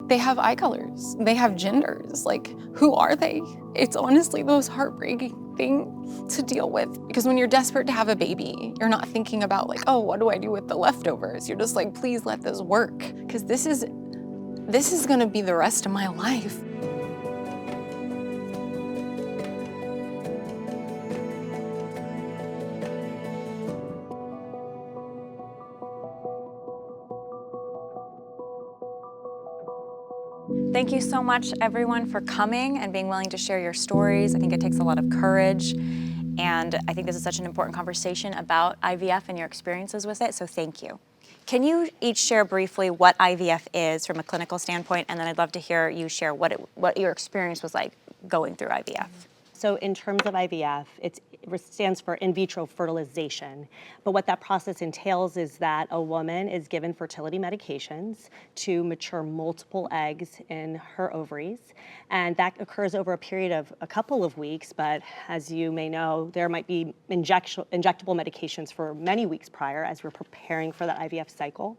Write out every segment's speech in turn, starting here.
They have eye colors, they have genders, like, who are they? It's honestly the most heartbreaking thing to deal with, because when you're desperate to have a baby, you're not thinking about like, oh, what do I do with the leftovers? You're just like, please let this work, because this is gonna be the rest of my life. Thank you so much, everyone, for coming and being willing to share your stories. I think it takes a lot of courage, and I think this is such an important conversation about IVF and your experiences with it, so thank you. Can you each share briefly what IVF is from a clinical standpoint, and then I'd love to hear you share what your experience was like going through IVF. So in terms of IVF, it stands for in vitro fertilization. But what that process entails is that a woman is given fertility medications to mature multiple eggs in her ovaries. And that occurs over a period of a couple of weeks. But as you may know, there might be injectable medications for many weeks prior as we're preparing for that IVF cycle.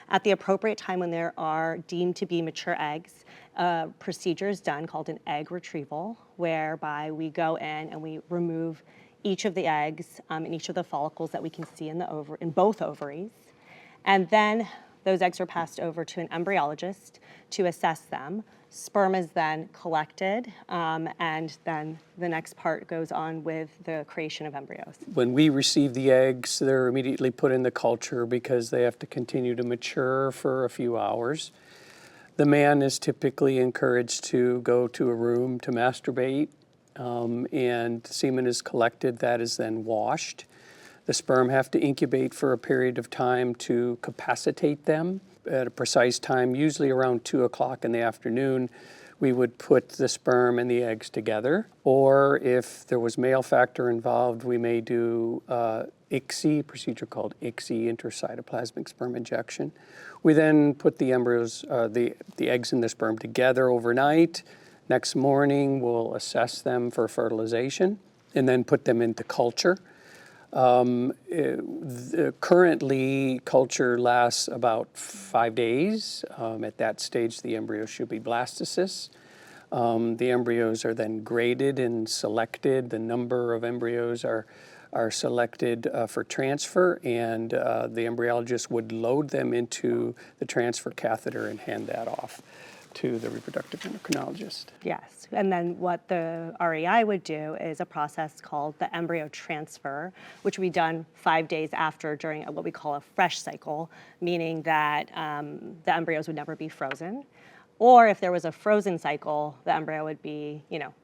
At the appropriate time when there are deemed to be mature eggs, a procedure is done called an egg retrieval, whereby we go in and we remove each of the eggs and each of the follicles that we can see in both ovaries. And then those eggs are passed over to an embryologist to assess them. Sperm is then collected, and then the next part goes on with the creation of embryos. When we receive the eggs, they're immediately put in the culture because they have to continue to mature for a few hours. The man is typically encouraged to go to a room to masturbate, and semen is collected. That is then washed. The sperm have to incubate for a period of time to capacitate them. At a precise time, usually around 2 o'clock in the afternoon, we would put the sperm and the eggs together. Or if there was male factor involved, we may do ICSI, procedure called ICSI, intracytoplasmic sperm injection. We then put the embryos, the eggs and the sperm together overnight. Next morning, we'll assess them for fertilization and then put them into culture. Currently, culture lasts about 5 days. At that stage, the embryos should be blastocysts. The embryos are then graded and selected. The number of embryos are selected for transfer, and the embryologist would load them into the transfer catheter and hand that off to the reproductive endocrinologist. Yes, and then what the REI would do is a process called the embryo transfer, which would be done 5 days after during what we call a fresh cycle, meaning that the embryos would never be frozen. Or if there was a frozen cycle, the embryo would be,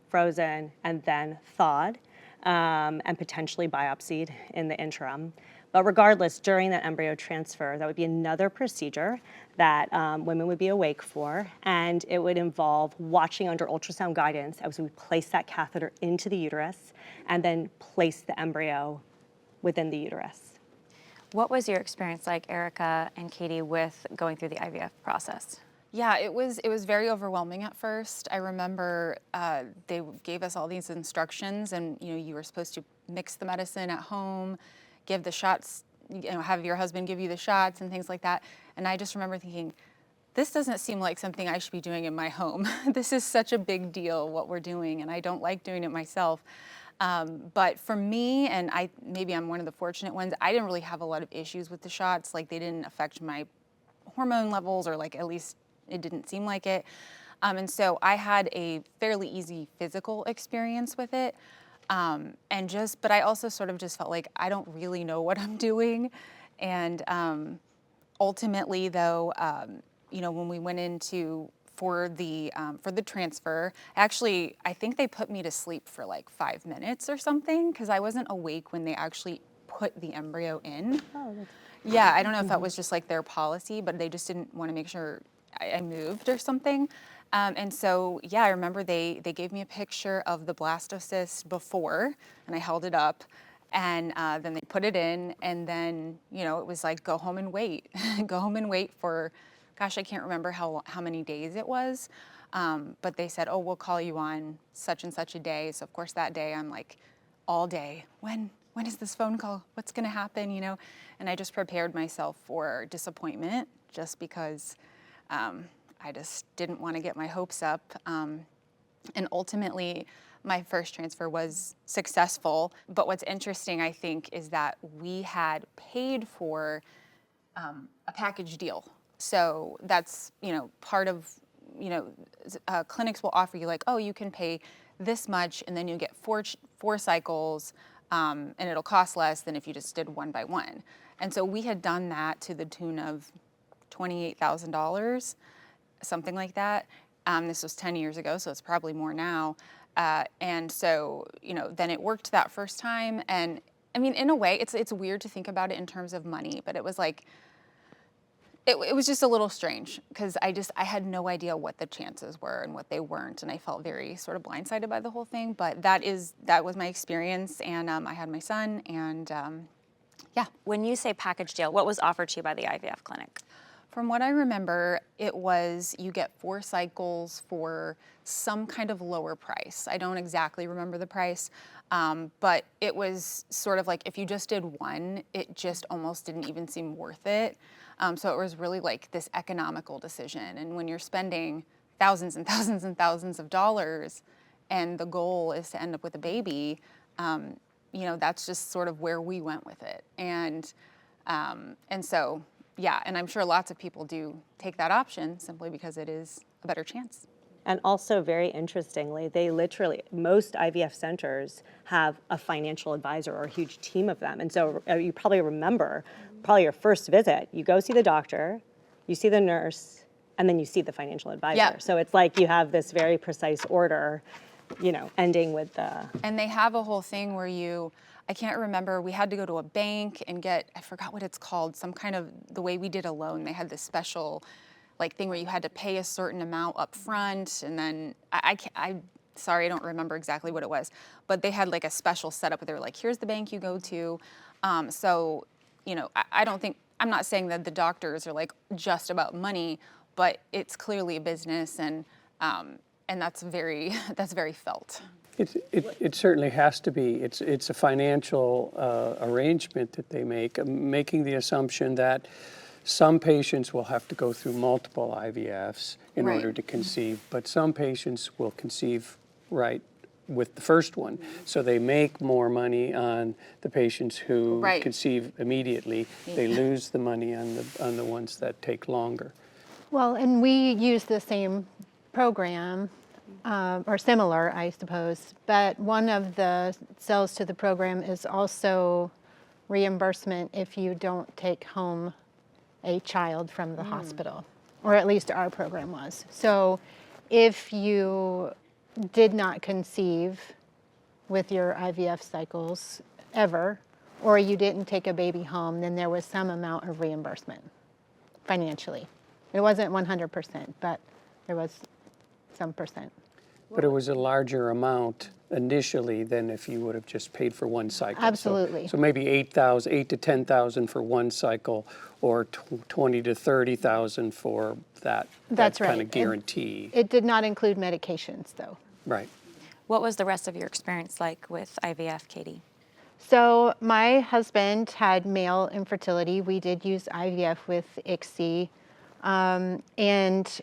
frozen and then thawed and potentially biopsied in the interim. But regardless, during that embryo transfer, that would be another procedure that women would be awake for, and it would involve watching under ultrasound guidance as we place that catheter into the uterus and then place the embryo within the uterus. What was your experience like, Erica and Katie, with going through the IVF process? Yeah, it was very overwhelming at first. I remember they gave us all these instructions, and you were supposed to mix the medicine at home, give the shots, have your husband give you the shots and things like that. And I just remember thinking, this doesn't seem like something I should be doing in my home. This is such a big deal, what we're doing, and I don't like doing it myself. But for me, and maybe I'm one of the fortunate ones, I didn't really have a lot of issues with the shots. Like, they didn't affect my hormone levels, or like, at least it didn't seem like it. And so I had a fairly easy physical experience with it. But I also sort of just felt like I don't really know what I'm doing. And ultimately, though, when we went into for the transfer, actually, I think they put me to sleep for like 5 minutes or something, because I wasn't awake when they actually put the embryo in. Oh, yeah, I don't know if that was just like their policy, but they just didn't want to make sure I moved or something. And so, yeah, I remember they gave me a picture of the blastocyst before, and I held it up, and then they put it in, and then, it was like, go home and wait. Go home and wait for, gosh, I can't remember how many days it was, but they said, oh, we'll call you on such and such a day. So, of course, that day, I'm like, all day, when is this phone call? What's going to happen, And I just prepared myself for disappointment, just because I just didn't want to get my hopes up. And ultimately, my first transfer was successful. But what's interesting, I think, is that we had paid for a package deal. So that's, part of, clinics will offer you like, oh, you can pay this much and then you get four cycles, and it'll cost less than if you just did one by one. And so we had done that to the tune of $28,000, something like that. This was 10 years ago, so it's probably more now. And so, then it worked that first time. And I mean, in a way, it's weird to think about it in terms of money, but it was like, it was just a little strange because I had no idea what the chances were and what they weren't, and I felt very sort of blindsided by the whole thing. But that was my experience, and I had my son, and yeah. When you say package deal, what was offered to you by the IVF clinic? From what I remember, it was you get 4 cycles for some kind of lower price. I don't exactly remember the price, but it was sort of like if you just did one, it just almost didn't even seem worth it. So it was really like this economical decision. And when you're spending thousands and thousands and thousands of dollars, and the goal is to end up with a baby, that's just sort of where we went with it. And so. Yeah, and I'm sure lots of people do take that option simply because it is a better chance. And also, very interestingly, most IVF centers have a financial advisor or a huge team of them. And so you probably remember, your first visit, you go see the doctor, you see the nurse, and then you see the financial advisor. Yep. So it's like you have this very precise order, ending with the... And they have a whole thing where I can't remember, we had to go to a bank and get, I forgot what it's called, some kind of, the way we did a loan, they had this special thing where you had to pay a certain amount up front, and then, sorry, I don't remember exactly what it was, but they had a special setup where they were like, here's the bank you go to. So, I'm not saying that the doctors are just about money, but it's clearly a business, and that's very felt. It certainly has to be. It's a financial arrangement that they make, making the assumption that some patients will have to go through multiple IVFs in Right. order to conceive, but some patients will conceive right with the first one. So they make more money on the patients who Right. conceive immediately. They lose the money on the ones that take longer. Well, and we use the same program, or similar, I suppose, but one of the cells to the program is also reimbursement if you don't take home a child from the hospital, or at least our program was. So if you did not conceive with your IVF cycles ever, or you didn't take a baby home, then there was some amount of reimbursement financially. It wasn't 100%, but there was some percent. But it was a larger amount initially than if you would have just paid for one cycle. Absolutely. So maybe 8,000 to 10,000 for one cycle, or 20 to 30,000 for that That's kind right. of guarantee. It did not include medications, though. Right. What was the rest of your experience like with IVF, Katie? So my husband had male infertility. We did use IVF with ICSI, and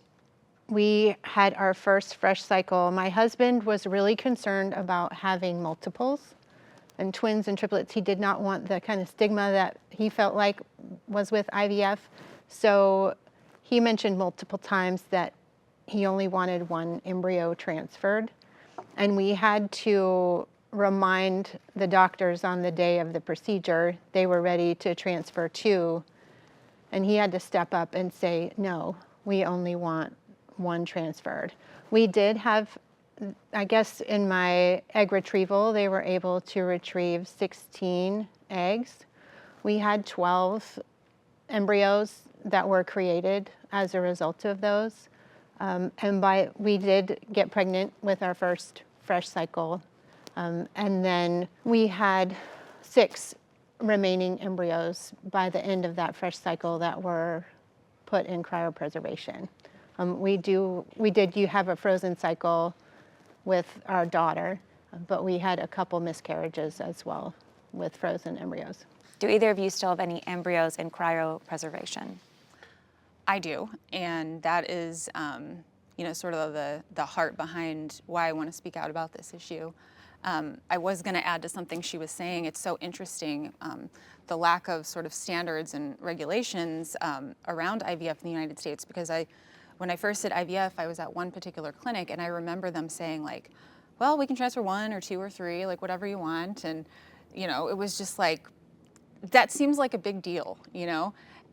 we had our first fresh cycle. My husband was really concerned about having multiples and twins and triplets. He did not want the kind of stigma that he felt like was with IVF. So he mentioned multiple times that he only wanted one embryo transferred. And we had to remind the doctors on the day of the procedure they were ready to transfer 2. And he had to step up and say, no, we only want one transferred. We did have, I guess in my egg retrieval, they were able to retrieve 16 eggs. We had 12 embryos that were created as a result of those. And we did get pregnant with our first fresh cycle. And then we had 6 remaining embryos by the end of that fresh cycle that were put in cryopreservation. You have a frozen cycle with our daughter, but we had a couple miscarriages as well with frozen embryos. Do either of you still have any embryos in cryopreservation? I do, and that is, sort of the heart behind why I want to speak out about this issue. I was going to add to something she was saying. It's so interesting, the lack of sort of standards and regulations around IVF in the United States, because when I first did IVF, I was at one particular clinic, and I remember them saying like, well, we can transfer 1 or 2 or 3, like whatever you want, and it was just like, that seems like a big deal,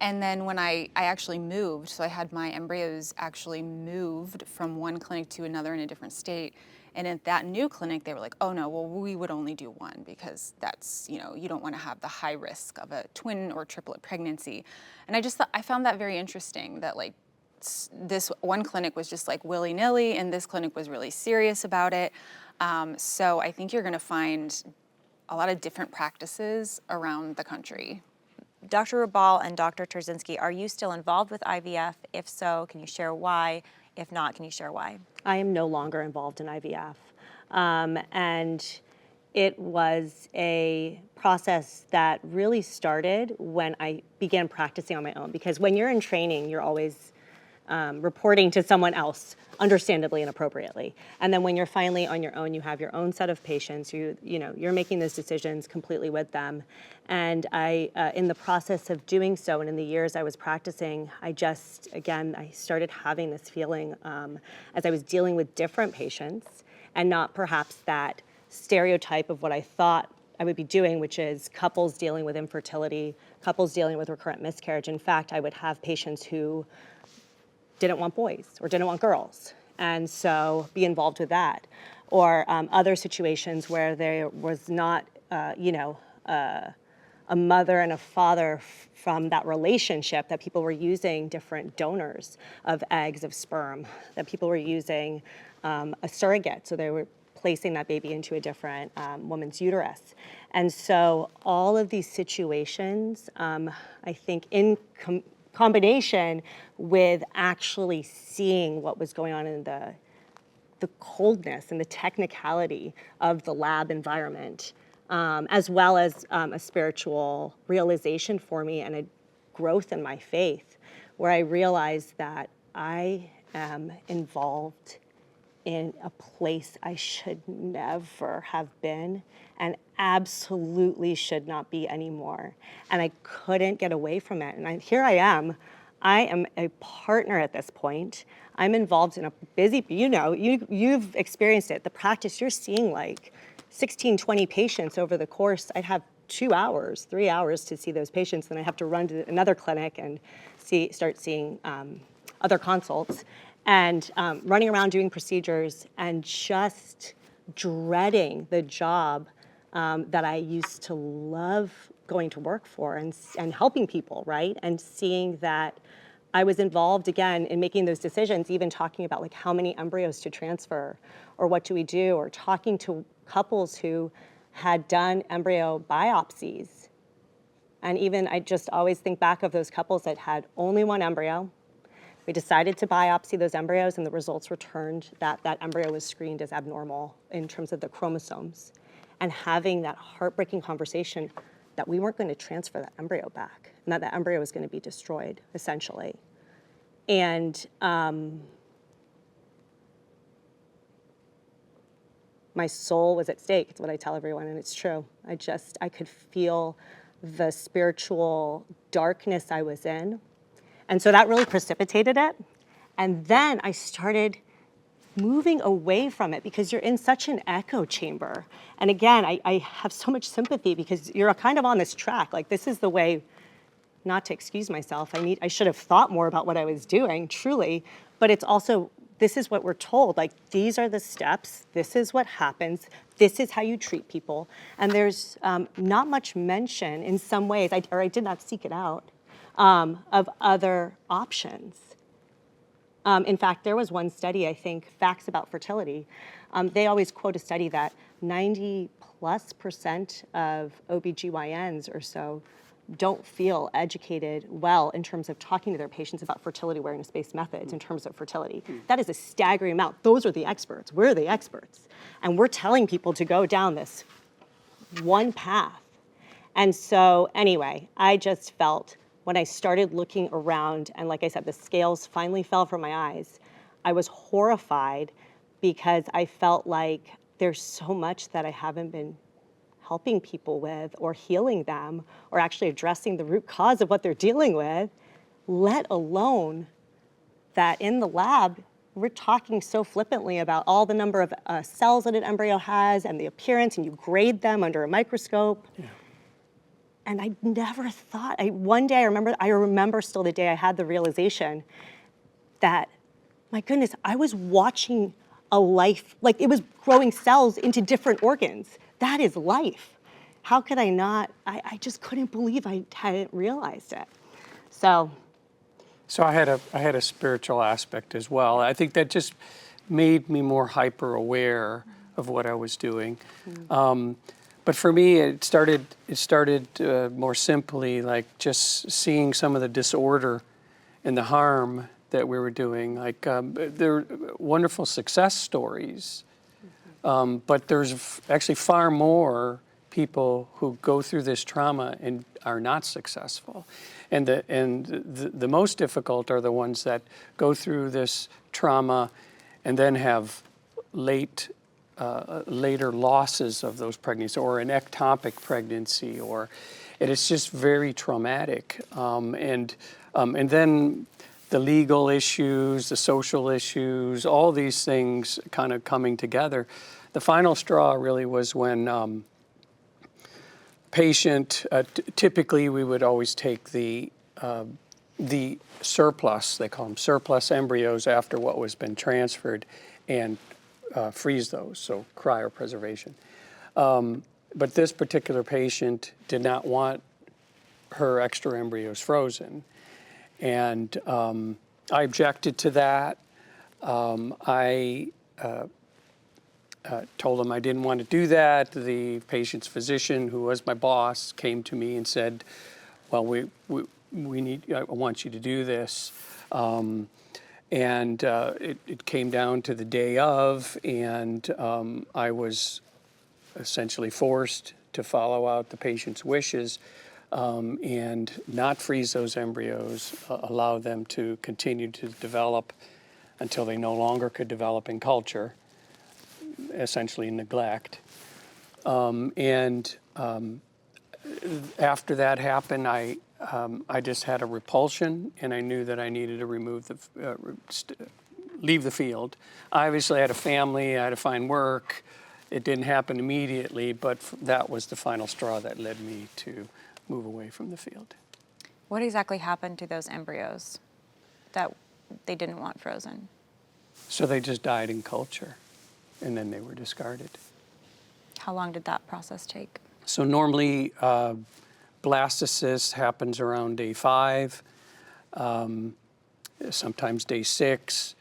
And then when I actually moved, so I had my embryos actually moved from one clinic to another in a different state. And at that new clinic, they were like, oh no, well, we would only do 1 because that's, you don't want to have the high risk of a twin or triplet pregnancy. And I found that very interesting, that like this one clinic was just like willy-nilly and this clinic was really serious about it. So I think you're going to find a lot of different practices around the country. Dr. Rabal and Dr. Terzinski, are you still involved with IVF? If so, can you share why? If not, can you share why? I am no longer involved in IVF. And it was a process that really started when I began practicing on my own. Because when you're in training, you're always reporting to someone else, understandably and appropriately. And then when you're finally on your own, you have your own set of patients. You're making those decisions completely with them. And in the process of doing so, and in the years I was practicing, I started having this feeling as I was dealing with different patients, and not perhaps that stereotype of what I thought I would be doing, which is couples dealing with infertility, couples dealing with recurrent miscarriage. In fact, I would have patients who didn't want boys or didn't want girls, and so be involved with that. Or other situations where there was not, a mother and a father from that relationship, that people were using different donors of eggs, of sperm, that people were using a surrogate, so they were placing that baby into a different woman's uterus. And so all of these situations, I think in combination with actually seeing what was going on in the coldness and the technicality of the lab environment, as well as a spiritual realization for me and a growth in my faith, where I realized that I am involved in a place I should never have been and absolutely should not be anymore. And I couldn't get away from it. And here I am. I am a partner at this point. I'm involved in a busy, you've experienced it. The practice, you're seeing like 16, 20 patients over the course. I'd have 2 hours, 3 hours to see those patients. Then I have to run to another clinic and start seeing other consults. And running around doing procedures and just dreading the job that I used to love going to work for and helping people, right? And seeing that I was involved again in making those decisions, even talking about like how many embryos to transfer or what do we do, or talking to couples who had done embryo biopsies. And even I just always think back of those couples that had only 1 embryo. We decided to biopsy those embryos, and the results returned that that embryo was screened as abnormal in terms of the chromosomes. And having that heartbreaking conversation that we weren't going to transfer that embryo back, and that the embryo was going to be destroyed, essentially. And my soul was at stake. It's what I tell everyone, and it's true. I could feel the spiritual darkness I was in. And so that really precipitated it. And then I started moving away from it because you're in such an echo chamber. And again, I have so much sympathy because you're kind of on this track. Like, this is the way, not to excuse myself, I should have thought more about what I was doing, truly. But it's also, this is what we're told. Like, these are the steps. This is what happens. This is how you treat people. And there's not much mention in some ways, I did not seek it out, of other options. In fact, there was one study, I think, Facts About Fertility. They always quote a study that 90+% of OBGYNs or so don't feel educated well in terms of talking to their patients about fertility awareness-based methods in terms of fertility. That is a staggering amount. Those are the experts. We're the experts. And we're telling people to go down this one path. And so anyway, I just felt when I started looking around, and like I said, the scales finally fell from my eyes, I was horrified because I felt like there's so much that I haven't been helping people with or healing them or actually addressing the root cause of what they're dealing with, let alone that in the lab, we're talking so flippantly about all the number of cells that an embryo has and the appearance, and you grade them under a microscope. Yeah. And I never thought, one day I remember still the day I had the realization that, my goodness, I was watching a life, like it was growing cells into different organs. That is life. How could I not, I just couldn't believe I hadn't realized it. So I had a spiritual aspect as well. I think that just made me more hyper aware of what I was doing. But for me, it started more simply, like just seeing some of the disorder and the harm that we were doing. Like there are wonderful success stories, but there's actually far more people who go through this trauma and are not successful. And the most difficult are the ones that go through this trauma and then have later losses of those pregnancies, or an ectopic pregnancy, or it's just very traumatic. And then the legal issues, the social issues, all these things kind of coming together. The final straw really was when patient, typically we would always take the surplus, they call them surplus embryos after what was been transferred, and freeze those, so cryopreservation. But this particular patient did not want her extra embryos frozen. And I objected to that. I told him I didn't want to do that. The patient's physician, who was my boss, came to me and said, well, I want you to do this. And it came down to the day of, and I was essentially forced to follow out the patient's wishes and not freeze those embryos, allow them to continue to develop until they no longer could develop in culture, essentially neglect. After that happened, I just had a repulsion, and I knew that I needed to leave the field. I obviously had a family, I had to find work. It didn't happen immediately, but that was the final straw that led me to move away from the field. What exactly happened to those embryos that they didn't want frozen? So they just died in culture, and then they were discarded. How long did that process take? So normally, blastocyst happens around day 5, sometimes day 6.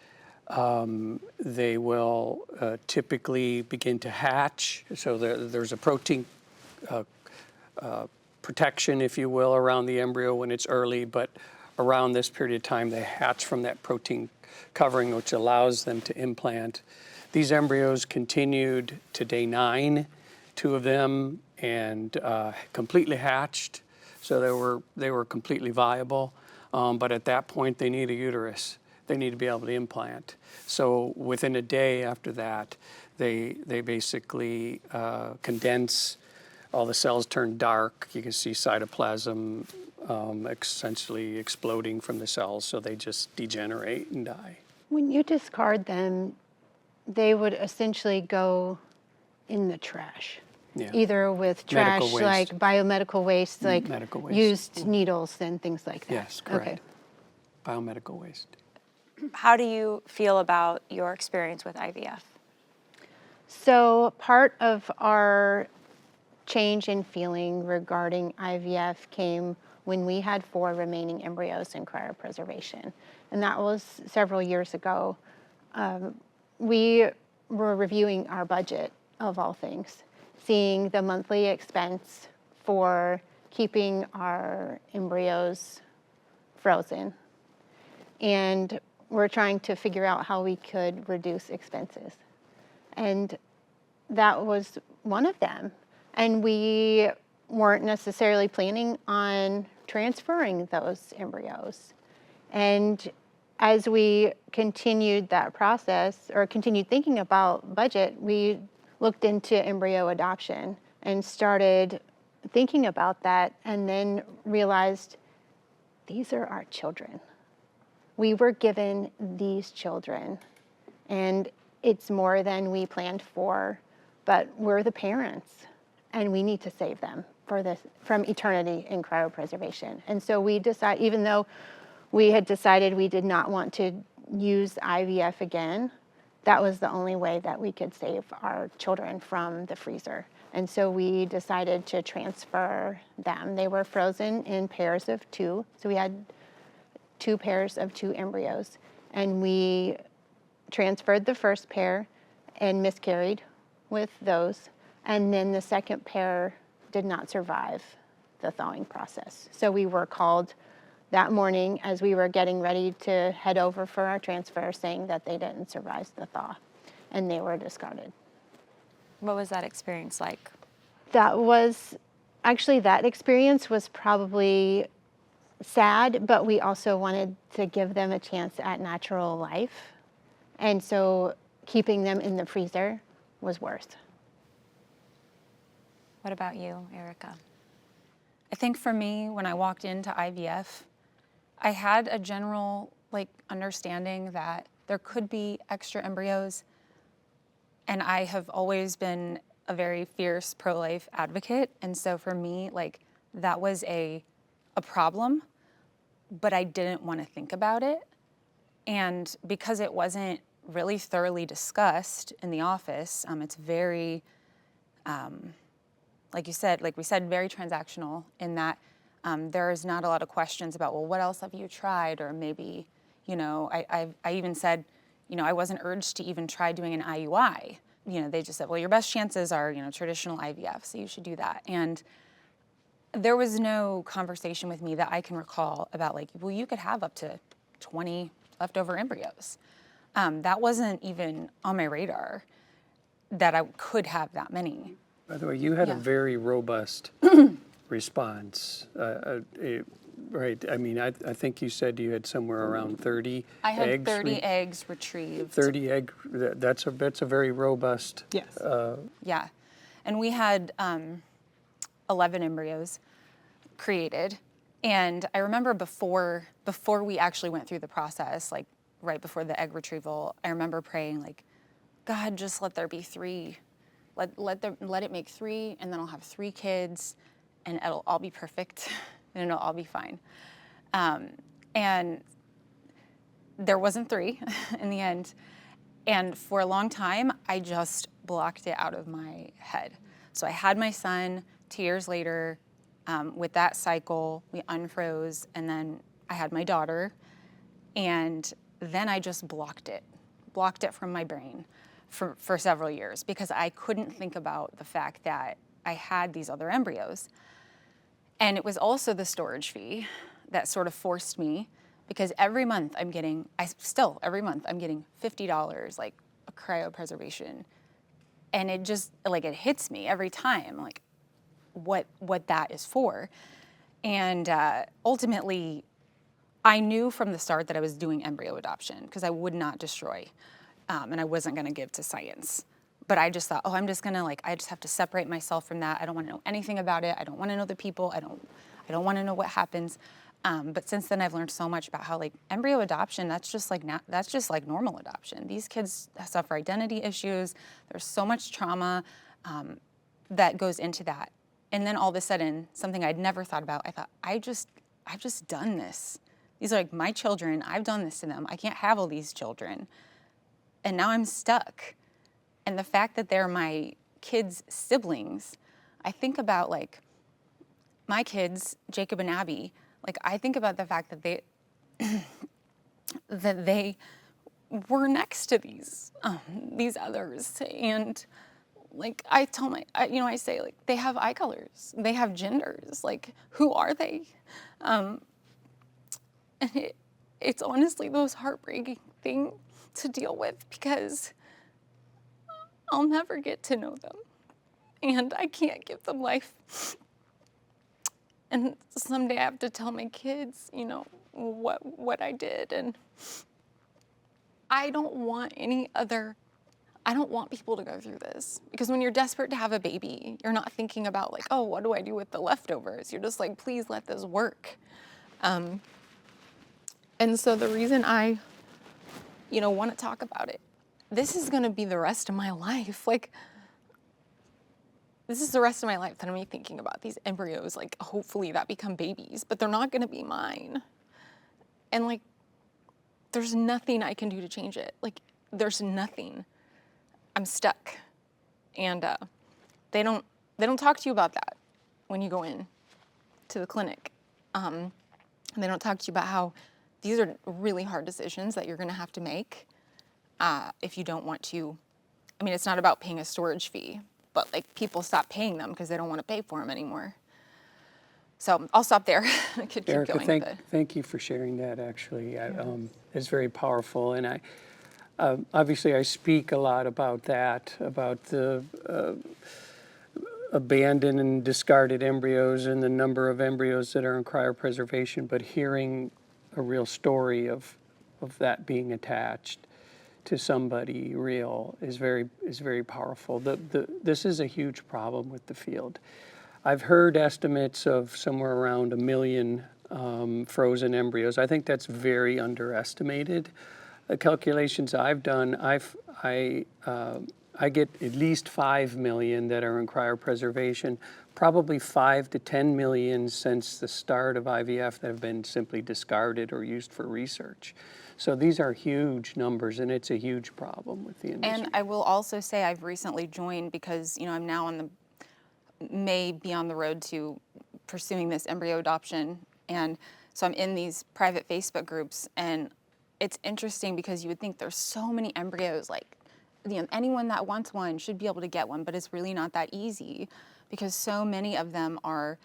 They will typically begin to hatch. So there's a protein protection, if you will, around the embryo when it's early, but around this period of time, they hatch from that protein covering, which allows them to implant. These embryos continued to day 9, 2 of them, and completely hatched. So they were completely viable. But at that point, they need a uterus. They need to be able to implant. So within a day after that, they basically condense. All the cells turn dark. You can see cytoplasm essentially exploding from the cells, so they just degenerate and die. When you discard them, they would essentially go in the trash. Yeah. Either with trash, Medical waste. like biomedical waste, like Medical waste. used needles and things like that. Yes, correct. Okay. Biomedical waste. How do you feel about your experience with IVF? So part of our change in feeling regarding IVF came when we had 4 remaining embryos in cryopreservation. And that was several years ago. We were reviewing our budget, of all things, seeing the monthly expense for keeping our embryos frozen. And we're trying to figure out how we could reduce expenses. And that was one of them. And we weren't necessarily planning on transferring those embryos. And as we continued that process or continued thinking about budget, we looked into embryo adoption and started thinking about that, and then realized these are our children. We were given these children, and it's more than we planned for, but we're the parents, and we need to save them from eternity in cryopreservation. And so we decided, even though we had decided we did not want to use IVF again, that was the only way that we could save our children from the freezer. And so we decided to transfer them. They were frozen in pairs of 2. So we had 2 pairs of 2 embryos. And we transferred the first pair and miscarried with those. And then the second pair did not survive the thawing process. So we were called that morning as we were getting ready to head over for our transfer, saying that they didn't survive the thaw and they were discarded. What was that experience like? That experience was probably sad, but we also wanted to give them a chance at natural life. And so keeping them in the freezer was worse. What about you, Erica? I think for me, when I walked into IVF, I had a general understanding that there could be extra embryos, and I have always been a very fierce pro-life advocate, and so for me, that was a problem, but I didn't want to think about it, and because it wasn't really thoroughly discussed in the office, it's very, like we said, very transactional in that there's not a lot of questions about, well, what else have you tried? Or maybe, I even said, I wasn't urged to even try doing an IUI. They just said, well, your best chances are, traditional IVF, so you should do that. And there was no conversation with me that I can recall about well, you could have up to 20 leftover embryos. That wasn't even on my radar that I could have that many. By the way, you had a very robust response, right? I mean, I think you said you had somewhere around 30 eggs. I had 30 eggs retrieved. 30 egg, that's a very robust. Yes. Yeah. And we had 11 embryos created. And I remember before we actually went through the process, right before the egg retrieval, I remember praying, God, just let there be 3. Let it make 3, and then I'll have 3 kids, and it'll all be perfect, and it'll all be fine. And there wasn't 3 in the end. And for a long time, I just blocked it out of my head. So I had my son 2 years later. With that cycle, we unfroze, and then I had my daughter. And then I just blocked it from my brain for several years because I couldn't think about the fact that I had these other embryos. And it was also the storage fee that sort of forced me, because every month I'm getting $50, a cryopreservation. And it just, it hits me every time, what that is for. And ultimately, I knew from the start that I was doing embryo adoption because I would not destroy, and I wasn't gonna give to science. But I just thought, I'm just gonna I just have to separate myself from that. I don't wanna know anything about it. I don't wanna know the people. I don't wanna know what happens. But since then I've learned so much about how embryo adoption, that's just like normal adoption. These kids suffer identity issues. There's so much trauma that goes into that. And then all of a sudden, something I'd never thought about, I thought, I've just done this. These are my children. I've done this to them. I can't have all these children. And now I'm stuck. And the fact that they're my kids' siblings, I think about my kids, Jacob and Abby, I think about the fact that they were next to these others. And I tell I say they have eye colors, they have genders, who are they? And it's honestly the most heartbreaking thing to deal with because I'll never get to know them and I can't give them life. And someday I have to tell my kids, you know, what I did. And I don't want I don't want people to go through this, because when you're desperate to have a baby, you're not thinking about like, oh, what do I do with the leftovers? You're just like, please let this work. And so the reason I, you know, want to talk about it, this is going to be the rest of my life. Like, this is the rest of my life that I'm gonna be thinking about these embryos, like hopefully that become babies, but they're not gonna be mine. And like, there's nothing I can do to change it. Like, there's nothing. I'm stuck. And they don't talk to you about that when you go in to the clinic. And they don't talk to you about how these are really hard decisions that you're gonna have to make if you don't want to. I mean, it's not about paying a storage fee, but like people stop paying them because they don't want to pay for them anymore. So I'll stop there. I could keep Erica, going. thank you for sharing that, actually. It's very powerful. And obviously I speak a lot about that, about the abandoned and discarded embryos and the number of embryos that are in cryopreservation, but hearing a real story of that being attached to somebody real is very powerful. This is a huge problem with the field. I've heard estimates of somewhere around 1 million frozen embryos. I think that's very underestimated. The calculations I've done, I get at least 5 million that are in cryopreservation, probably 5 to 10 million since the start of IVF that have been simply discarded or used for research. So these are huge numbers, and it's a huge problem with the industry. And I will also say I've recently joined because, you know, I'm now may be on the road to pursuing this embryo adoption. And so I'm in these private Facebook groups, and it's interesting because you would think there's so many embryos, like, you know, anyone that wants one should be able to get one, but it's really not that easy because so many of them are,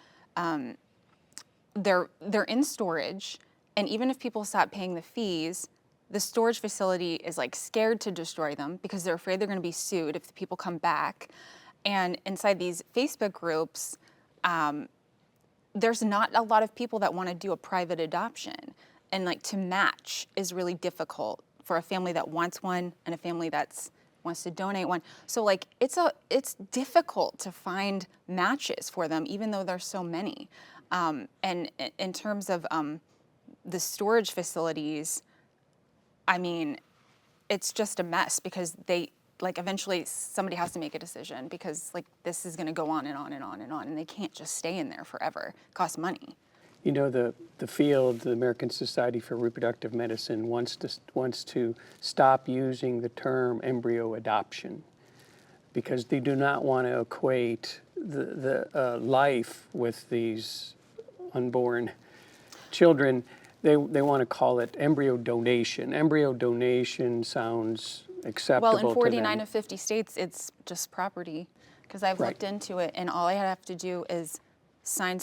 they're in storage. And even if people stop paying the fees, the storage facility is like scared to destroy them because they're afraid they're going to be sued if the people come back. And inside these Facebook groups, there's not a lot of people that want to do a private adoption. And like to match is really difficult for a family that wants one and a family that wants to donate one. So like it's difficult to find matches for them, even though there's so many. And in terms of the storage facilities, I mean, it's just a mess because eventually somebody has to make a decision because like this is going to go on and on and on and on, and they can't just stay in there forever. It costs money. You know, the field, the American Society for Reproductive Medicine wants to stop using the term embryo adoption because they do not want to equate the life with these unborn children. They want to call it embryo donation. Embryo donation sounds acceptable to them. Well, in 49 of 50 states, it's just property because I've looked into it, and all I have to do is sign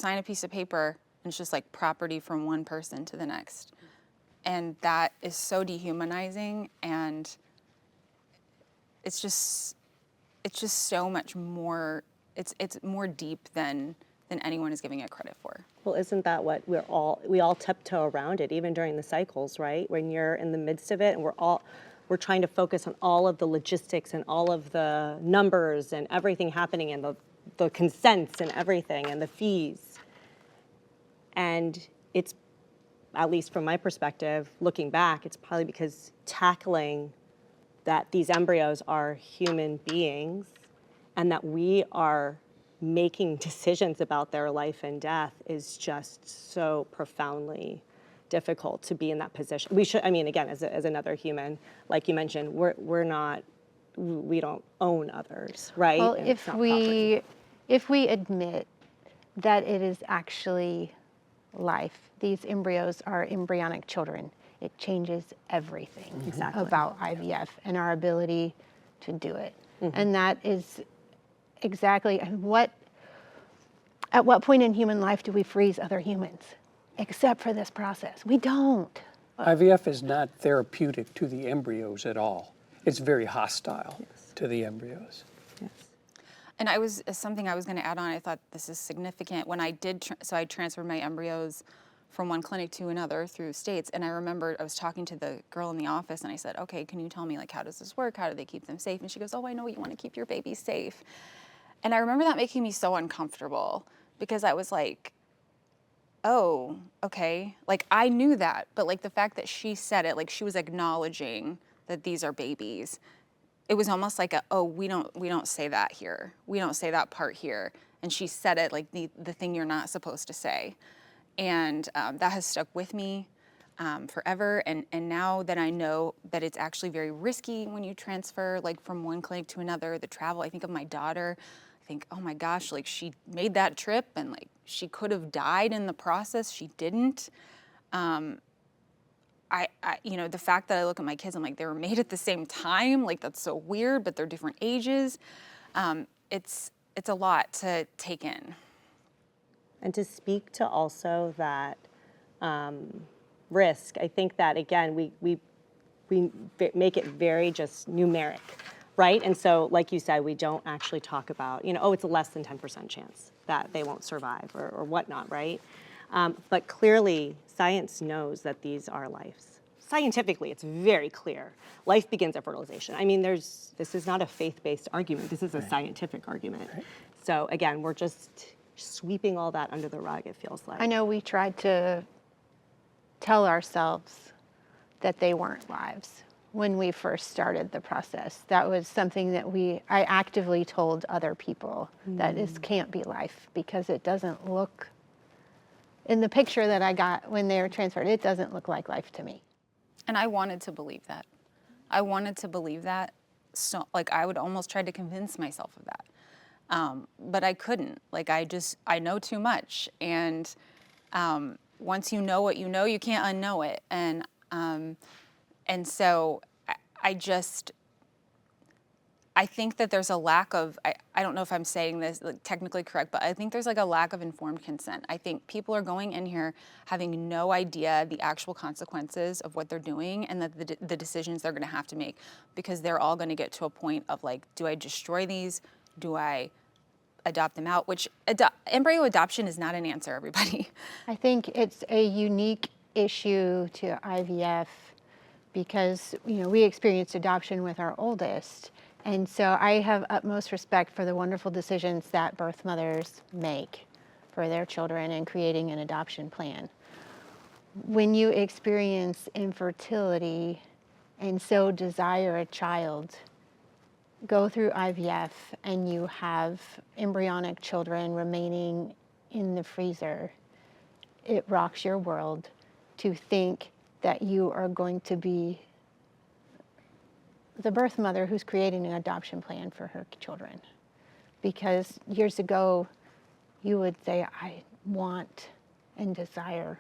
a piece of paper, and it's just like property from one person to the next. And that is so dehumanizing, and it's just so much more, it's more deep than anyone is giving it credit for. Well, isn't that what we all tiptoe around it, even during the cycles, right? When you're in the midst of it, and we're trying to focus on all of the logistics and all of the numbers and everything happening and the consents and everything and the fees. And it's, at least from my perspective, looking back, it's probably because tackling that these embryos are human beings and that we are making decisions about their life and death is just so profoundly difficult to be in that position. We should, I mean, again, as another human, like you mentioned, we don't own others, right? Well, And if we admit that it is actually life, these embryos are embryonic children, it changes everything about IVF and our ability to do it. And that is exactly at what point in human life do we freeze other humans? Except for this process. We don't. IVF is not therapeutic to the embryos at all. It's very hostile to the embryos. Yes. And I was something I was going to add on. I thought this is significant. When I did, so I transferred my embryos from one clinic to another through states. And I remember I was talking to the girl in the office, and I said, "Okay, can you tell me, like, how does this work? How do they keep them safe?" And she goes, "Oh, I know you want to keep your baby safe." And I remember that making me so uncomfortable, because I was like, "Oh, okay." Like, I knew that, but like the fact that she said it, like she was acknowledging that these are babies. It was almost like oh, we don't say that here. We don't say that part here. And she said it like the thing you're not supposed to say. And that has stuck with me forever. And now that I know that it's actually very risky when you transfer, like, from one clinic to another, the travel, I think of my daughter. I think, oh my gosh, like, she made that trip and like she could have died in the process. She didn't. The fact that I look at my kids, I'm like, they were made at the same time. Like, that's so weird, but they're different ages. It's a lot to take in. And to speak to also that risk, I think that, again, we make it very just numeric, right? And so, like you said, we don't actually talk about, oh, it's a less than 10% chance that they won't survive or whatnot, right? But clearly, science knows that these are lives. Scientifically, it's very clear. Life begins at fertilization. I mean, this is not a faith-based argument. This is a scientific argument. Right. So again, we're just sweeping all that under the rug, it feels like. I know we tried to tell ourselves that they weren't lives when we first started the process. That was something that I actively told other people that this can't be life, because it doesn't look, in the picture that I got when they were transferred, it doesn't look like life to me. And I wanted to believe that. I wanted to believe that. So, like, I would almost try to convince myself of that. But I couldn't. Like, I know too much. And once you know what you know, you can't unknow it. And so I think that there's a lack of, I don't know if I'm saying this like technically correct, but I think there's like a lack of informed consent. I think people are going in here having no idea the actual consequences of what they're doing, and that the decisions they're gonna have to make, because they're all gonna get to a point of like, do I destroy these? Do I adopt them out? Which embryo adoption is not an answer, everybody. I think it's a unique issue to IVF because, we experienced adoption with our oldest. And so I have utmost respect for the wonderful decisions that birth mothers make for their children and creating an adoption plan. When you experience infertility and so desire a child, go through IVF and you have embryonic children remaining in the freezer, it rocks your world to think that you are going to be the birth mother who's creating an adoption plan for her children. Because years ago, you would say, I want and desire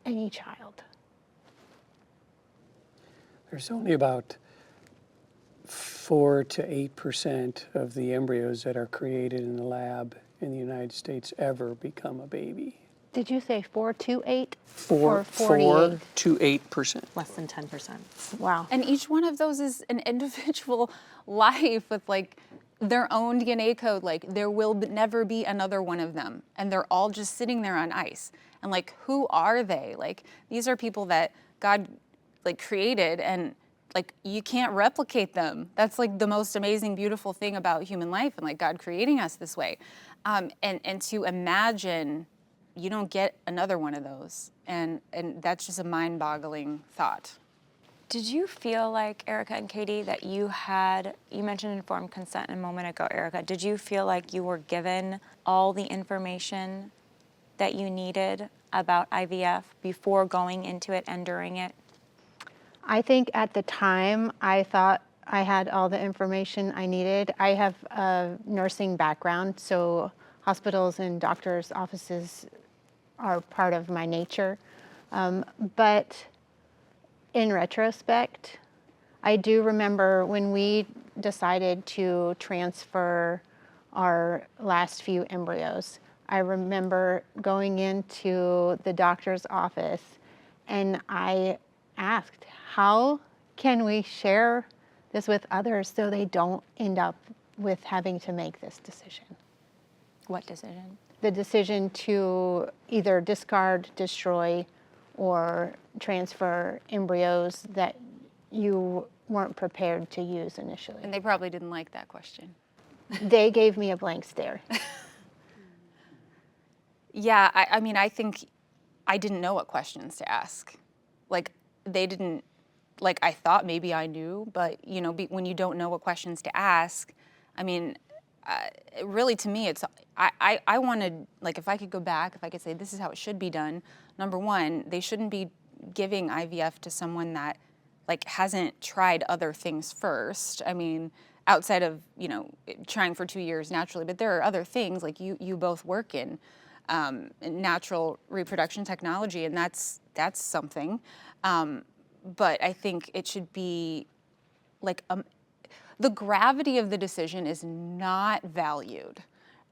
any child. There's only about 4 to 8% of the embryos that are created in the lab in the United States ever become a baby. Did you say 4 to 8? 4 or 48? to 8%. Less than 10%. Wow. And each one of those is an individual life with like their own DNA code. Like, there will never be another one of them. And they're all just sitting there on ice. And like, who are they? Like, these are people that God like created, and like, you can't replicate them. That's like the most amazing, beautiful thing about human life and like God creating us this way. And to imagine you don't get another one of those. And that's just a mind-boggling thought. Did you feel like, Erica and Katie, that you mentioned informed consent a moment ago, Erica, did you feel like you were given all the information that you needed about IVF before going into it and during it? I think at the time, I thought I had all the information I needed. I have a nursing background, so hospitals and doctors' offices are part of my nature. But in retrospect, I do remember when we decided to transfer our last few embryos. I remember going into the doctor's office and I asked, how can we share this with others so they don't end up with having to make this decision. What decision? The decision to either discard, destroy, or transfer embryos that you weren't prepared to use initially. And they probably didn't like that question. They gave me a blank stare. Yeah, I mean, I think I didn't know what questions to ask. Like, they didn't, like, I thought maybe I knew, but, you know, when you don't know what questions to ask, I mean, really to me, it's, I wanted, like, if I could go back, if I could say this is how it should be done, number one, they shouldn't be giving IVF to someone that, like, hasn't tried other things first. I mean, outside of, you know, trying for 2 years naturally, but there are other things, like you both work in natural reproduction technology, and that's something. But I think it should be like the gravity of the decision is not valued.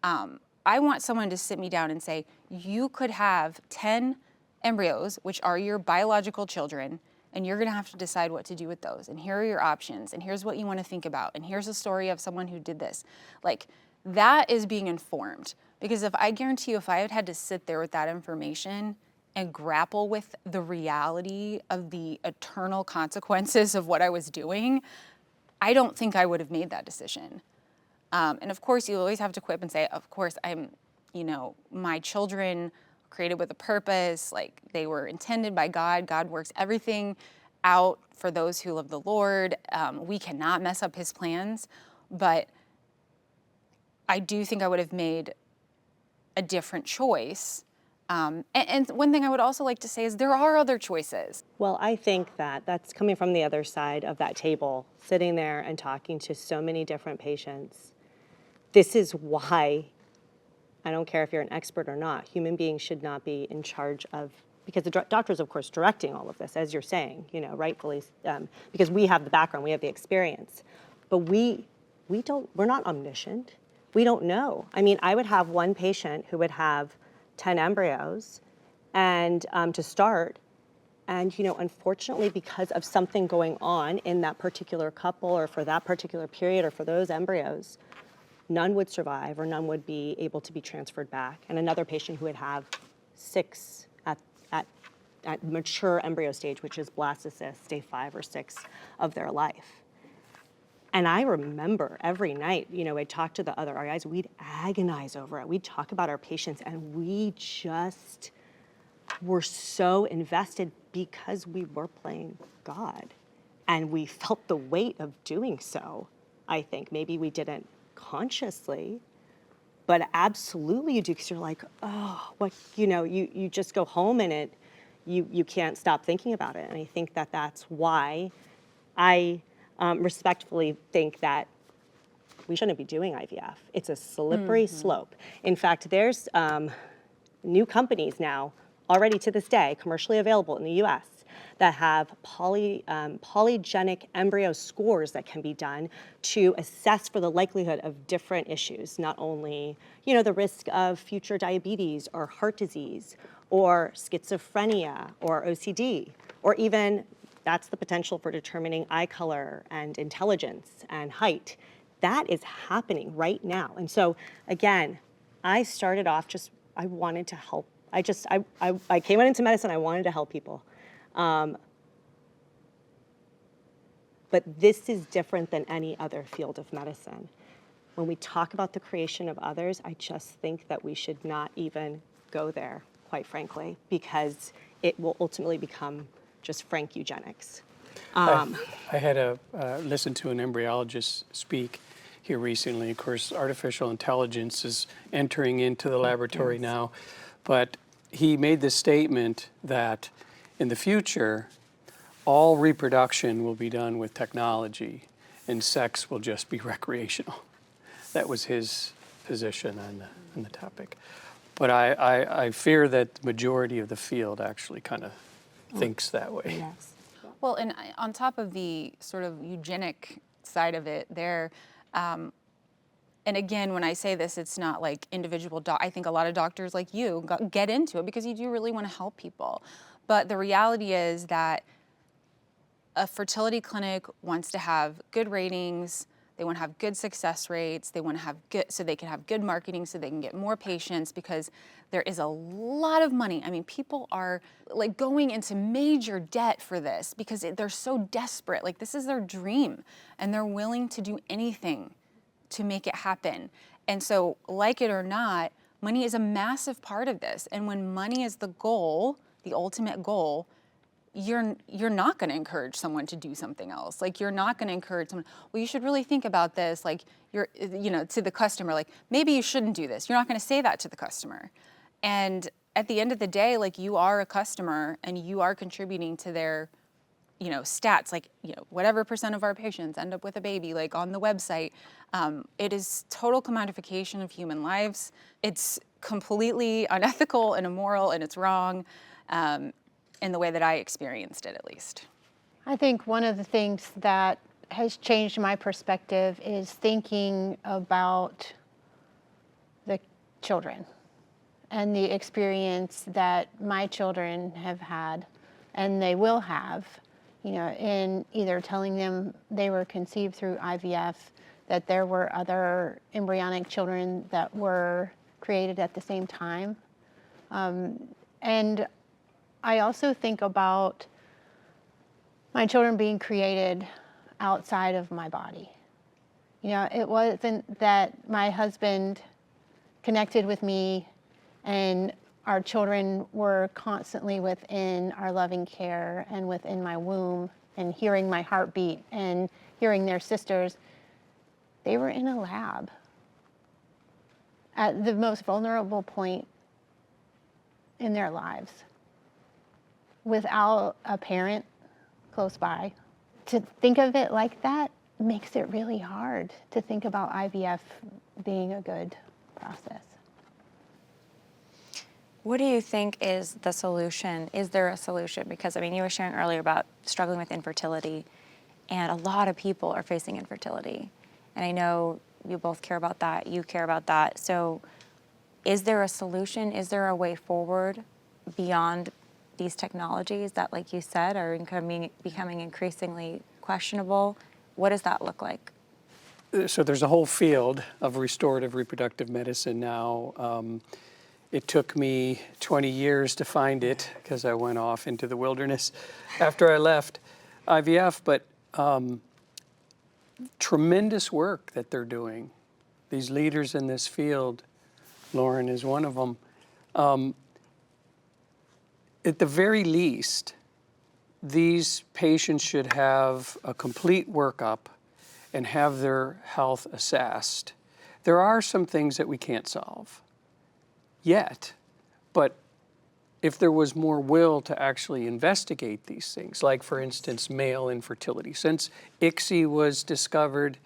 I want someone to sit me down and say, you could have 10 embryos, which are your biological children, and you're gonna have to decide what to do with those. And here are your options, and here's what you wanna think about, and here's a story of someone who did this. Like, that is being informed. Because if I guarantee you, if I had had to sit there with that information and grapple with the reality of the eternal consequences of what I was doing, I don't think I would have made that decision. And of course, you always have to quip and say, of course, you know, my children created with a purpose, like they were intended by God. God works everything out for those who love the Lord. We cannot mess up his plans, but I do think I would have made a different choice. And one thing I would also like to say is there are other choices. Well, I think that that's coming from the other side of that table, sitting there and talking to so many different patients. This is why, I don't care if you're an expert or not, human beings should not be in charge of, because the doctor's, of course, directing all of this, as you're saying, you know, rightfully, because we have the background, we have the experience. But we're not omniscient. We don't know. I mean, I would have one patient who would have 10 embryos and to start, and, you know, unfortunately, because of something going on in that particular couple or for that particular period or for those embryos, none would survive or none would be able to be transferred back. And another patient who would have 6 at mature embryo stage, which is blastocyst, day 5 or 6 of their life. And I remember every night, you know, I'd talk to the other RIs, we'd agonize over it. We'd talk about our patients, and we just were so invested because we were playing God. And we felt the weight of doing so, I think. Maybe we didn't consciously, but absolutely you do, because you're like, oh, what, you know, you just go home and you can't stop thinking about it. And I think that that's why I respectfully think that we shouldn't be doing IVF. It's a slippery slope. In fact, there's new companies now, already to this day, commercially available in the US, that have polygenic embryo scores that can be done to assess for the likelihood of different issues, not only, you know, the risk of future diabetes or heart disease or schizophrenia or OCD, or even that's the potential for determining eye color and intelligence and height. That is happening right now. And so again, I started off I wanted to help. I came into medicine, I wanted to help people. But this is different than any other field of medicine. When we talk about the creation of others, I just think that we should not even go there, quite frankly, because it will ultimately become just frank eugenics. I had listened to an embryologist speak here recently. Of course, artificial intelligence is entering into the laboratory now, but he made the statement that in the future, all reproduction will be done with technology and sex will just be recreational. That was his position on the topic. But I fear that the majority of the field actually kind of thinks that way. Yes. Well, and on top of the sort of eugenic side of it, and again, when I say this, it's not like individual I think a lot of doctors like you get into it because you do really want to help people. But the reality is that a fertility clinic wants to have good ratings, They want to have good success rates. They want to have good, so they can have good marketing, so they can get more patients, because there is a lot of money. I mean, people are like going into major debt for this because they're so desperate. Like, this is their dream, and they're willing to do anything to make it happen. And so, like it or not, money is a massive part of this. And when money is the goal, the ultimate goal, you're not going to encourage someone to do something else. Like, you're not going to encourage someone, well, you should really think about this. Like, to the customer, like, maybe you shouldn't do this. You're not going to say that to the customer. And at the end of the day, like, you are a customer and you are contributing to their, stats, like, whatever % of our patients end up with a baby, like on the website. It is total commodification of human lives. It's completely unethical and immoral, and it's wrong. In the way that I experienced it, at least. I think one of the things that has changed my perspective is thinking about the children and the experience that my children have had and they will have, in either telling them they were conceived through IVF, that there were other embryonic children that were created at the same time. And I also think about my children being created outside of my body. It wasn't that my husband connected with me and our children were constantly within our loving care and within my womb and hearing my heartbeat and hearing their sisters. They were in a lab at the most vulnerable point in their lives, without a parent close by. To think of it like that makes it really hard to think about IVF being a good process. What do you think is the solution? Is there a solution? Because, you were sharing earlier about struggling with infertility, and a lot of people are facing infertility. And I know you both care about that, you care about that. So is there a solution? Is there a way forward beyond these technologies that, like you said, are becoming increasingly questionable? What does that look like? So there's a whole field of restorative reproductive medicine now. It took me 20 years to find it because I went off into the wilderness after I left IVF, but tremendous work that they're doing. These leaders in this field, Lauren is one of them. At the very least, these patients should have a complete workup and have their health assessed. There are some things that we can't solve yet, but if there was more will to actually investigate these things, like, for instance, male infertility. Since ICSI was discovered,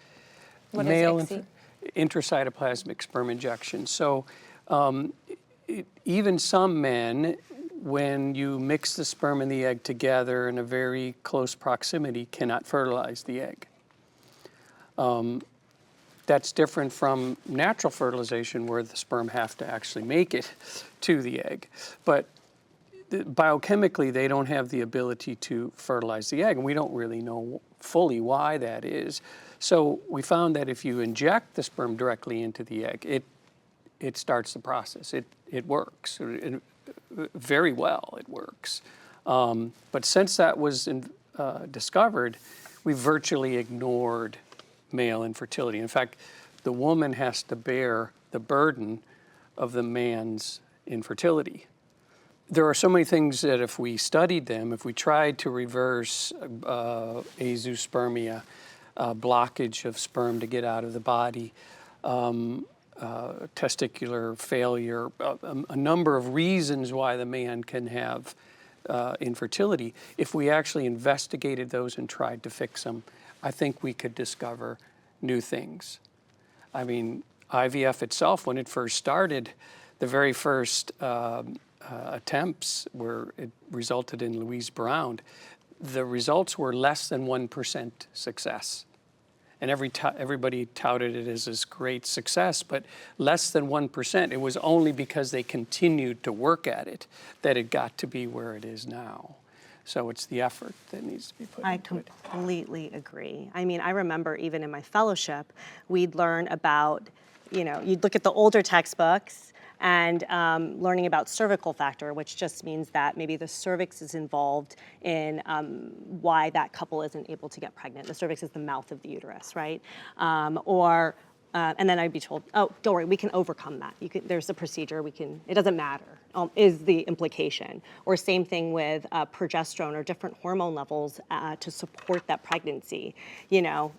What is male ICSI? Intracytoplasmic sperm injection. So even some men, when you mix the sperm and the egg together in a very close proximity, cannot fertilize the egg. That's different from natural fertilization, where the sperm have to actually make it to the egg. But biochemically, they don't have the ability to fertilize the egg, and we don't really know fully why that is. So we found that if you inject the sperm directly into the egg, it starts the process. It works. Very well, it works. But since that was discovered, we virtually ignored male infertility. In fact, the woman has to bear the burden of the man's infertility. There are so many things that if we studied them, if we tried to reverse azoospermia, blockage of sperm to get out of the body, testicular failure, a number of reasons why the man can have infertility. If we actually investigated those and tried to fix them, I think we could discover new things. I mean, IVF itself, when it first started, the very first attempts where it resulted in Louise Brown, the results were less than 1% success. And everybody touted it as this great success, but less than 1%. It was only because they continued to work at it that it got to be where it is now. So it's the effort that needs to be put I into it. completely agree. I mean, I remember even in my fellowship, we'd learn about, you'd look at the older textbooks and learning about cervical factor, which just means that maybe the cervix is involved in why that couple isn't able to get pregnant. The cervix is the mouth of the uterus, right? And then I'd be told, oh, don't worry, we can overcome that. There's a procedure, it doesn't matter, is the implication. Or same thing with progesterone or different hormone levels to support that pregnancy. There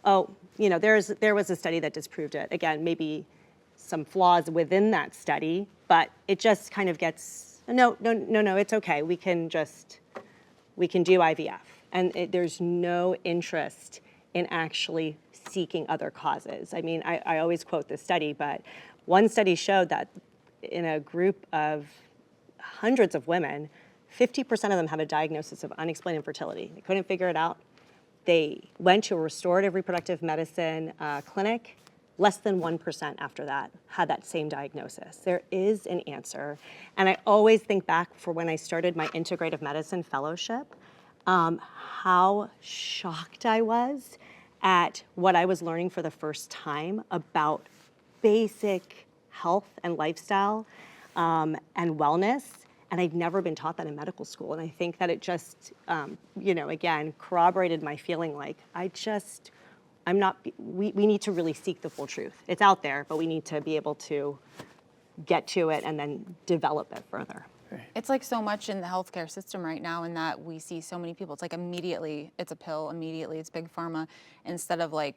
was a study that disproved it. Again, maybe some flaws within that study, but it just kind of gets, no, it's okay. We can do IVF. And there's no interest in actually seeking other causes. I mean, I always quote this study, but one study showed that in a group of hundreds of women, 50% of them have a diagnosis of unexplained infertility. They couldn't figure it out. They went to a restorative reproductive medicine clinic. Less than 1% after that had that same diagnosis. There is an answer. And I always think back for when I started my integrative medicine fellowship, how shocked I was at what I was learning for the first time about basic health and lifestyle and wellness. And I'd never been taught that in medical school. And I think that it just, again, corroborated my feeling like we need to really seek the full truth. It's out there, but we need to be able to get to it and then develop it further. It's like so much in the healthcare system right now in that we see so many people. It's like immediately it's a pill, immediately it's big pharma, instead of like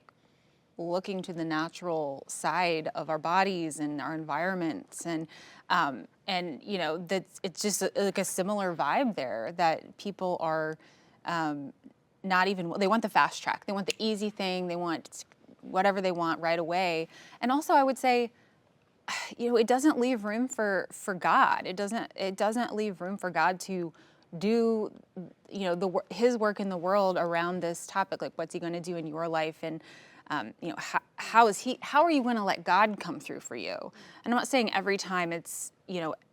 looking to the natural side of our bodies and our environments and that it's just like a similar vibe there that people are not even, they want the fast track, they want the easy thing, they want whatever they want right away. And also I would say, it doesn't leave room for God. It doesn't leave room for God to do, his work in the world around this topic. Like, what's he going to do in your life? And, how are you going to let God come through for you? And I'm not saying every time it's,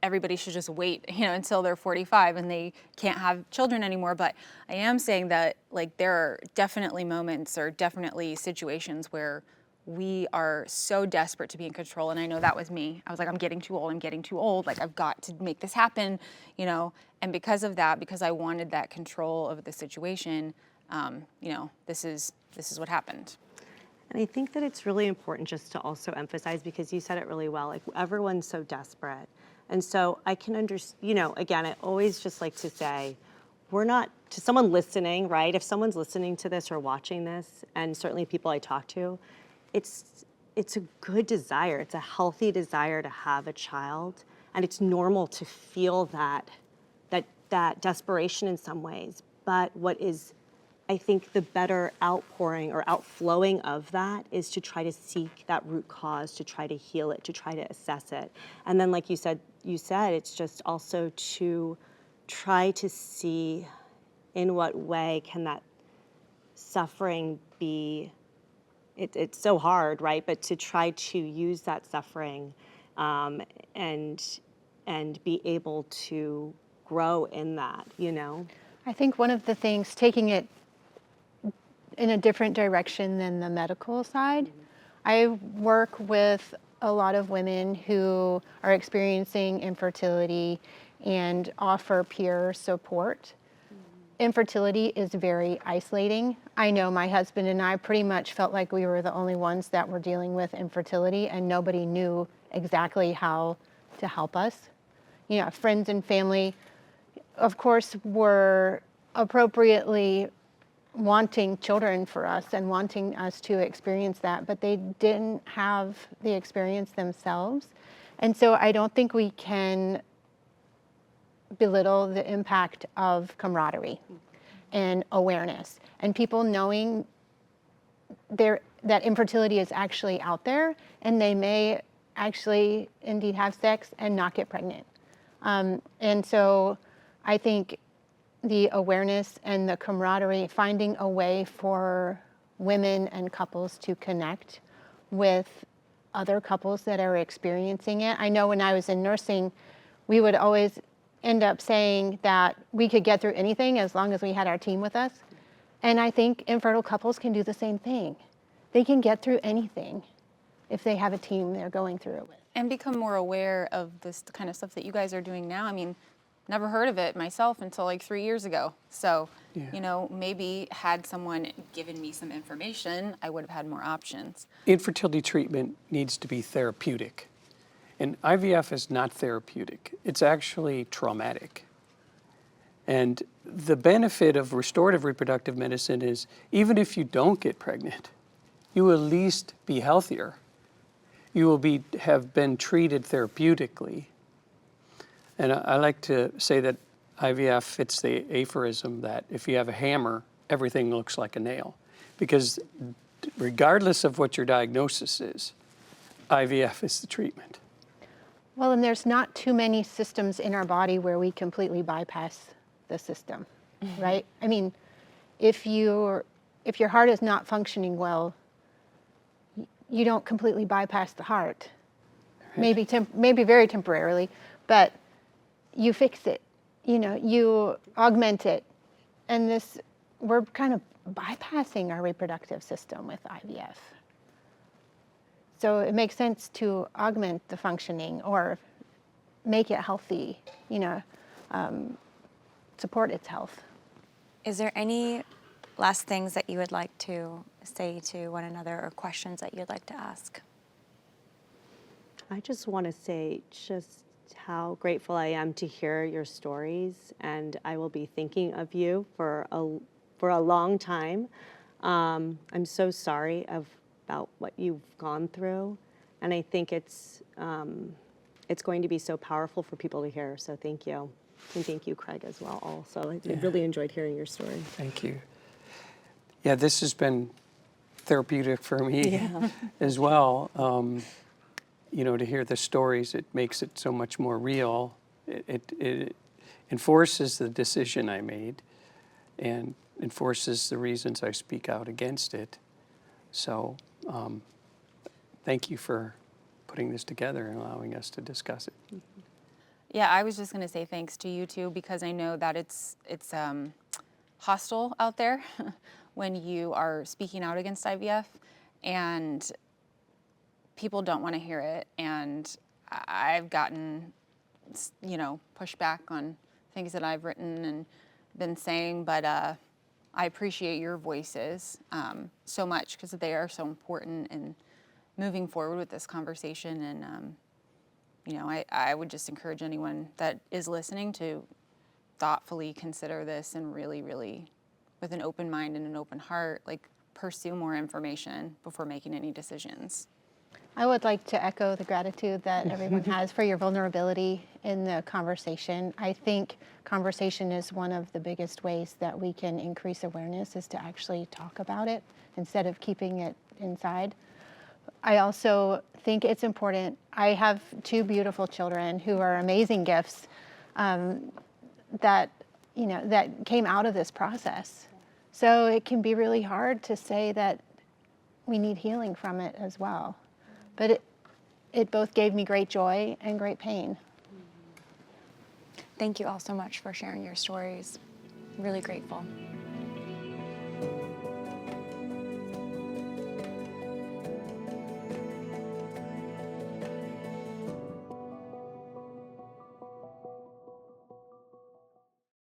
everybody should just wait, until they're 45 and they can't have children anymore. But I am saying that, like, there are definitely moments or definitely situations where we are so desperate to be in control. And I know that was me. I was like, I'm getting too old. Like, I've got to make this happen, And because of that, because I wanted that control of the situation, this is what happened. And I think that it's really important just to also emphasize, because you said it really well, like everyone's so desperate. And so I can understand, again, I always just like to say, we're not, to someone listening, right? If someone's listening to this or watching this, and certainly people I talk to, it's a good desire. It's a healthy desire to have a child. And it's normal to feel that desperation in some ways. But what is, I think, the better outpouring or outflowing of that is to try to seek that root cause, to try to heal it, to try to assess it. And then, like you said, it's just also to try to see in what way can that suffering be, it's so hard, right? But to try to use that suffering and be able to grow in that, I think one of the things, taking it in a different direction than the medical side, I work with a lot of women who are experiencing infertility and offer peer support. Infertility is very isolating. I know my husband and I pretty much felt like we were the only ones that were dealing with infertility, and nobody knew exactly how to help us. Friends and family, of course, were appropriately wanting children for us and wanting us to experience that, but they didn't have the experience themselves. And so I don't think we can belittle the impact of camaraderie and awareness and people knowing that infertility is actually out there, and they may actually indeed have sex and not get pregnant. And so I think the awareness and the camaraderie, finding a way for women and couples to connect with other couples that are experiencing it. I know when I was in nursing, we would always end up saying that we could get through anything as long as we had our team with us. And I think infertile couples can do the same thing. They can get through anything if they have a team they're going through it with. And become more aware of this kind of stuff that you guys are doing now. I mean, never heard of it myself until like 3 years ago. So, Yeah. you know, maybe had someone given me some information, I would have had more options. Infertility treatment needs to be therapeutic. And IVF is not therapeutic. It's actually traumatic. And the benefit of restorative reproductive medicine is even if you don't get pregnant, you will at least be healthier. You will have been treated therapeutically. And I like to say that IVF fits the aphorism that if you have a hammer, everything looks like a nail. Because regardless of what your diagnosis is, IVF is the treatment. Well, and there's not too many systems in our body where we completely bypass the system, right? I mean, if your heart is not functioning well, you don't completely bypass the heart. Maybe very temporarily, but you fix it. You know, you augment it, and we're kind of bypassing our reproductive system with IVF. So it makes sense to augment the functioning or make it healthy, you know, support its health. Is there any last things that you would like to say to one another or questions that you'd like to ask? I just want to say just how grateful I am to hear your stories, and I will be thinking of you for a long time. I'm so sorry about what you've gone through, and I think it's going to be so powerful for people to hear. So thank you, and thank you, Craig, as well. Also, I really enjoyed hearing your story. Thank you. Yeah, this has been therapeutic for me as well. You know, to hear the stories, it makes it so much more real. It enforces the decision I made and enforces the reasons I speak out against it. So thank you for putting this together and allowing us to discuss it. Yeah, I was just going to say thanks to you too, because I know that it's hostile out there when you are speaking out against IVF, and people don't want to hear it. And I've gotten, you know, pushback on things that I've written and been saying, but I appreciate your voices so much because they are so important in moving forward with this conversation. And you know, I would just encourage anyone that is listening to thoughtfully consider this and really, really, with an open mind and an open heart, like pursue more information before making any decisions. I would like to echo the gratitude that everyone has for your vulnerability in the conversation. I think conversation is one of the biggest ways that we can increase awareness, is to actually talk about it instead of keeping it inside. I also think it's important. I have 2 beautiful children who are amazing gifts that came out of this process. So it can be really hard to say that we need healing from it as well. But it both gave me great joy and great pain. Thank you all so much for sharing your stories. I'm really grateful.